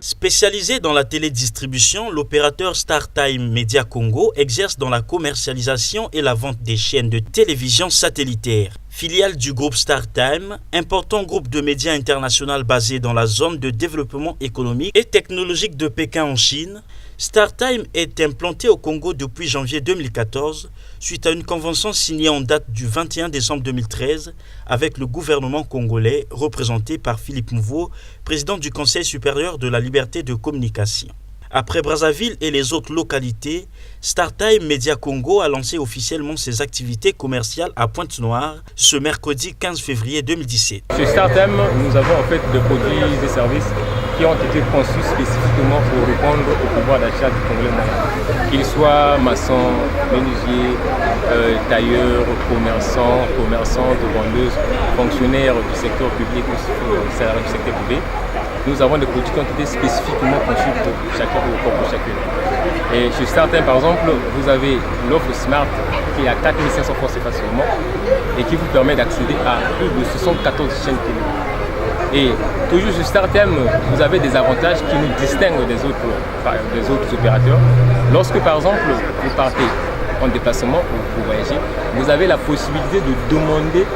Spécialisé dans la télédistribution, l'opérateur StarTime Media Congo exerce dans la commercialisation et la vente des chaînes de télévision satellitaire. Filiale du groupe StarTime, important groupe de médias international basé dans la zone de développement économique et technologique de Pékin en Chine, StarTime est implanté au Congo depuis janvier 2014 suite à une convention signée en date du 21 décembre 2013 avec le gouvernement congolais représenté par Philippe Mouveau, président du Conseil supérieur de la liberté de communication. Après Brazzaville et les autres localités, StarTime Media Congo a lancé officiellement ses activités commerciales à Pointe-Noire ce mercredi 15 février 2017. Chez StarTime, nous avons en fait des produits et des services qui ont été conçus spécifiquement pour répondre au pouvoir d'achat du Congolais moyen. Qu'ils soient maçons, menuisiers, tailleurs, commerçants, vendeuses, fonctionnaires du secteur public ou salariés du secteur privé. Nous avons des produits qui ont été spécifiquement conçus pour chacune. Et chez StarTime, par exemple, vous avez l'offre Smart qui est à 4500 francs CFA seulement et qui vous permet d'accéder à plus de 74 chaînes télé. Et toujours chez StarTime, vous avez des avantages qui nous distinguent des autres opérateurs. Lorsque, par exemple, vous partez en déplacement ou vous voyagez, vous avez la possibilité de demander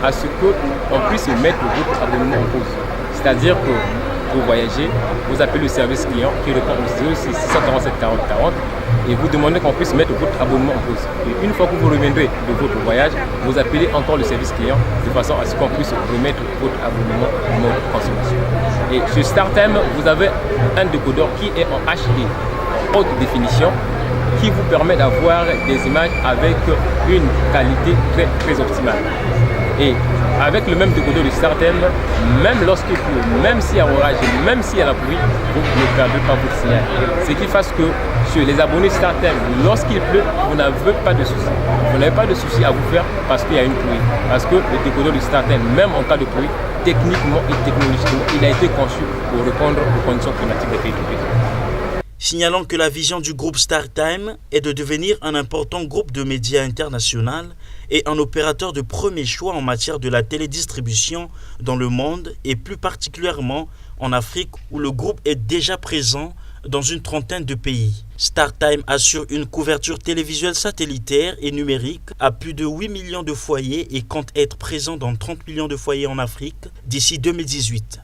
à ce qu'on puisse mettre votre abonnement en pause. C'est-à-dire que pour voyager, vous appelez le service client qui répond au 06 647 40 40 et vous demandez qu'on puisse mettre votre abonnement en pause. Et une fois que vous reviendrez de votre voyage, vous appelez encore le service client de façon à ce qu'on puisse remettre votre abonnement en mode consommation. Et chez StarTime, vous avez un décodeur qui est en HD, haute définition, qui vous permet d'avoir des images avec une qualité très très optimale. Et avec le même décodeur de StarTime, même lorsqu'il pleut, même s'il y a orage, même s'il y a la pluie, vous ne perdez pas votre signal. Ce qui fait que chez les abonnés StarTime, lorsqu'il pleut, vous n'avez pas de soucis. Vous n'avez pas de soucis à vous faire parce qu'il y a une pluie. Parce que le décodeur de StarTime, même en cas de pluie, techniquement et technologiquement, il a été conçu pour répondre aux conditions climatiques des pays du pays. Signalant que la vision du groupe StarTime est de devenir un important groupe de médias international et un opérateur de premier choix en matière de la télédistribution dans le monde et plus particulièrement en Afrique où le groupe est déjà présent dans une trentaine de pays. StarTime assure une couverture télévisuelle satellitaire et numérique à plus de 8 millions de foyers et compte être présent dans 30 millions de foyers en Afrique d'ici 2018.